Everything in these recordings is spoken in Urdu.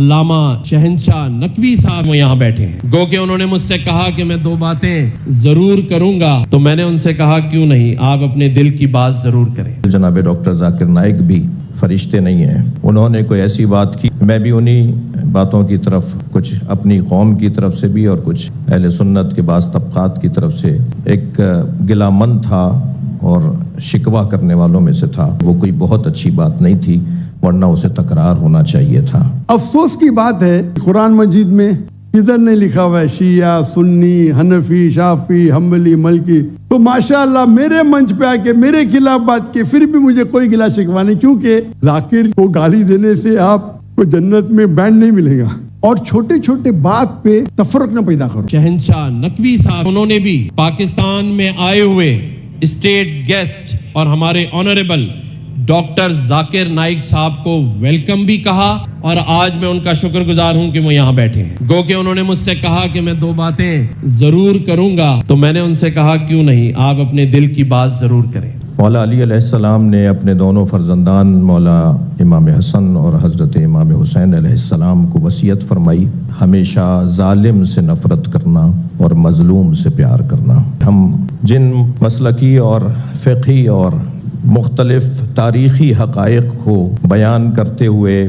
علامہ شہنشاہ نقوی صاحب یہاں بیٹھے ہیں. گو کہ انہوں نے مجھ سے کہا کہ میں 2 باتیں ضرور کروں گا, تو میں نے ان سے کہا کیوں نہیں, آپ اپنے دل کی بات ضرور کریں. جناب ڈاکٹر ذاکر نائک بھی فرشتے نہیں ہیں. انہوں نے کوئی ایسی بات کی, میں بھی انہی باتوں کی طرف, کچھ اپنی قوم کی طرف سے بھی اور کچھ اہل سنت کے بعض طبقات کی طرف سے ایک گلہ مند تھا اور شکوہ کرنے والوں میں سے تھا. وہ کوئی بہت اچھی بات نہیں تھی, ورنہ اسے تکرار ہونا چاہیے تھا. افسوس کی بات ہے قرآن مجید میں ادھر نہیں لکھا ہوا ہے شیعہ, سنی, حنفی, شافعی, حنبلی, مالکی. تو ماشاءاللہ میرے منچ پہ آ کے میرے خلاف بات کی, پھر بھی مجھے کوئی گلا شکوا نہیں, کیونکہ ذاکر کو گالی دینے سے آپ کو جنت میں بینڈ نہیں ملے گا. اور چھوٹے چھوٹے بات پہ تفرق نہ پیدا کرو. شہنشاہ نقوی صاحب انہوں نے بھی پاکستان میں آئے ہوئے اسٹیٹ گیسٹ اور ہمارے آنریبل ڈاکٹر ذاکر نائک صاحب کو ویلکم بھی کہا, اور آج میں ان کا شکر گزار ہوں کہ وہ یہاں بیٹھے ہیں. گو کہ انہوں نے مجھ سے کہا کہ میں 2 باتیں ضرور کروں گا, تو میں نے ان سے کہا کیوں نہیں, آپ اپنے دل کی بات ضرور کریں. مولا علی علیہ السلام نے اپنے دونوں فرزندان مولا امام حسن اور حضرت امام حسین علیہ السلام کو وصیت فرمائی, ہمیشہ ظالم سے نفرت کرنا اور مظلوم سے پیار کرنا. ہم جن مسلکی اور فقہی اور مختلف تاریخی حقائق کو بیان کرتے ہوئے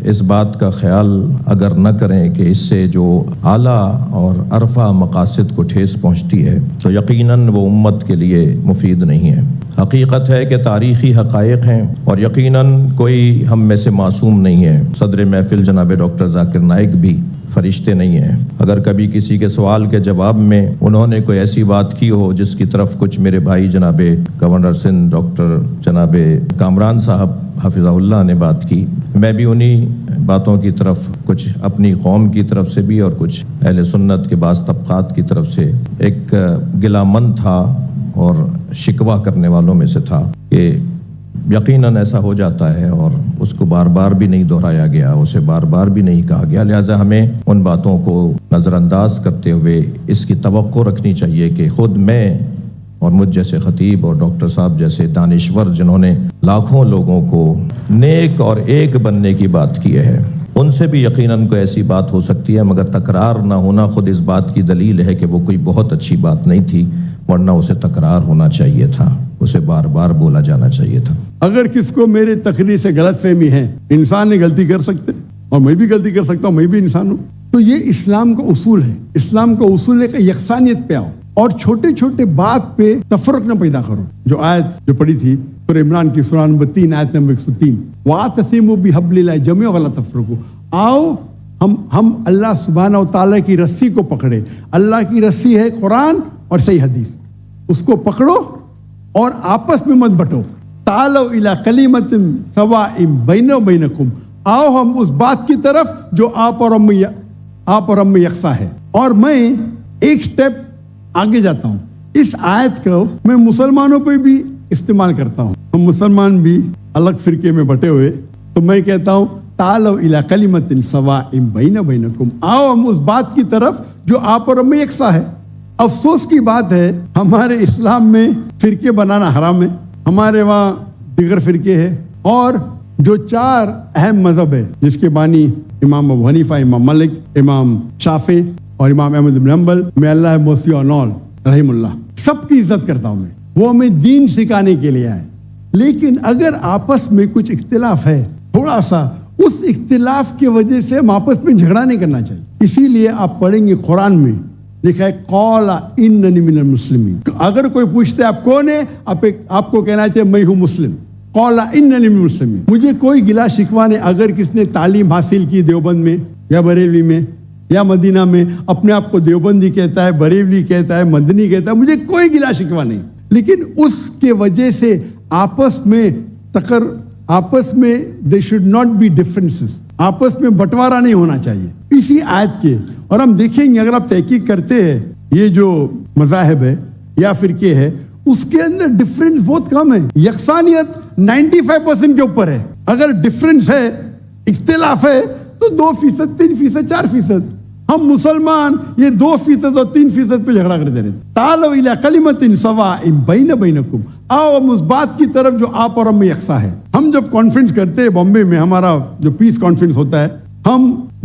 اس بات کا خیال اگر نہ کریں کہ اس سے جو اعلیٰ اور عرفہ مقاصد کو ٹھیس پہنچتی ہے, تو یقیناً وہ امت کے لیے مفید نہیں ہے. حقیقت ہے کہ تاریخی حقائق ہیں, اور یقیناً کوئی ہم میں سے معصوم نہیں ہے. صدر محفل جناب ڈاکٹر ذاکر نائک بھی فرشتے نہیں ہیں. اگر کبھی کسی کے سوال کے جواب میں انہوں نے کوئی ایسی بات کی ہو جس کی طرف کچھ میرے بھائی جناب گورنر سندھ ڈاکٹر جناب کامران صاحب حفظہ اللہ نے بات کی, میں بھی انہی باتوں کی طرف, کچھ اپنی قوم کی طرف سے بھی اور کچھ اہل سنت کے بعض طبقات کی طرف سے ایک گلہ مند تھا اور شکوہ کرنے والوں میں سے تھا کہ یقیناً ایسا ہو جاتا ہے, اور اس کو بار بار بھی نہیں دہرایا گیا, اسے بار بار بھی نہیں کہا گیا. لہٰذا ہمیں ان باتوں کو نظر انداز کرتے ہوئے اس کی توقع رکھنی چاہیے کہ خود میں اور مجھ جیسے خطیب اور ڈاکٹر صاحب جیسے دانشور جنہوں نے لاکھوں لوگوں کو نیک اور ایک بننے کی بات کی ہے, ان سے بھی یقیناً کوئی ایسی بات ہو سکتی ہے, مگر تکرار نہ ہونا خود اس بات کی دلیل ہے کہ وہ کوئی بہت اچھی بات نہیں تھی, ورنہ اسے تکرار ہونا چاہیے تھا, اسے بار بار بولا جانا چاہیے تھا. اگر کس کو میری تقریر سے غلط فہمی ہے, انسان نے غلطی کر سکتے اور میں بھی غلطی کر سکتا ہوں, میں بھی انسان ہوں, تو یہ اسلام کا اصول ہے. اسلام کا اصول ہے کہ یکسانیت پہ آؤ اور چھوٹے چھوٹے بات پہ تفرق نہ پیدا کرو. جو آیت جو پڑھی تھی سورہ عمران کی سورہ نمبر 3 آیت نمبر 103, وَاعْتَصِمُوا بِحَبْلِ اللَّهِ جَمِيعًا وَلَا تَفَرَّقُوا. آؤ ہم اللہ سبحانہ و تعالیٰ کی رسی کو پکڑے. اللہ کی رسی ہے قرآن اور صحیح حدیث, اس کو پکڑو اور آپس میں مت بٹو. تعالوا الی کلمۃ سواء بیننا وبینکم, آؤ ہم اس بات کی طرف جو آپ اور ہم میں یکساں ہے. اور میں ایک سٹیپ آگے جاتا ہوں, اس آیت کو میں مسلمانوں پہ بھی استعمال کرتا ہوں. ہم مسلمان بھی الگ فرقے میں بٹے ہوئے, تو میں کہتا ہوں تعالوا الی کلمۃ سواء بیننا وبینکم, آؤ ہم اس بات کی طرف جو آپ اور ہم میں یکساں ہے. افسوس کی بات ہے ہمارے اسلام میں فرقے بنانا حرام ہے. ہمارے وہاں دیگر فرقے ہیں, اور جو 4 اہم مذہب ہے جس کے بانی امام ابو حنیفہ, امام مالک, امام شافعی اور امام احمد بن حنبل, میں اللہ موسی اور رحم اللہ, سب کی عزت کرتا ہوں میں. وہ ہمیں دین سکھانے کے لیے آئے, لیکن اگر آپس میں کچھ اختلاف ہے تھوڑا سا, اس اختلاف کی وجہ سے ہم آپس میں جھگڑا نہیں کرنا چاہیے. اسی لیے آپ پڑھیں گے قرآن میں لکھا ہے قال اننی من المسلمین. اگر کوئی پوچھتے آپ کون ہے, آپ کو کہنا چاہیے میں ہوں مسلم. قال اننی من المسلمین. مجھے کوئی گلا شکوا نہیں اگر کس نے تعلیم حاصل کی دیوبند میں یا بریلوی میں یا مدینہ میں, اپنے آپ کو دیوبندی کہتا ہے, بریلوی کہتا ہے, مدنی کہتا ہے, مجھے کوئی گلا شکوا نہیں. لیکن اس کے وجہ سے آپس میں they should not be differences, آپس میں بٹوارا نہیں ہونا چاہیے. اسی آیت کے, اور ہم دیکھیں گے اگر آپ تحقیق کرتے ہیں یہ جو مذاہب ہے یا فرقے ہے, اس کے اندر ڈفرینس بہت کم ہے. یکسانیت 95% کے اوپر ہے. اگر ڈفرینس ہے, اختلاف ہے, تو 2%, 3%, 4%. ہم مسلمان یہ 2% اور 3% پہ جھگڑا کرتے رہتے. تعالوا الی کلمۃ سواء بیننا وبینکم, آؤ ہم اس بات کی طرف جو آپ اور ہم میں یکساں ہے. ہم جب کانفرنس کرتے ہیں بامبے میں, ہمارا جو پیس کانفرنس ہوتا ہے, ہم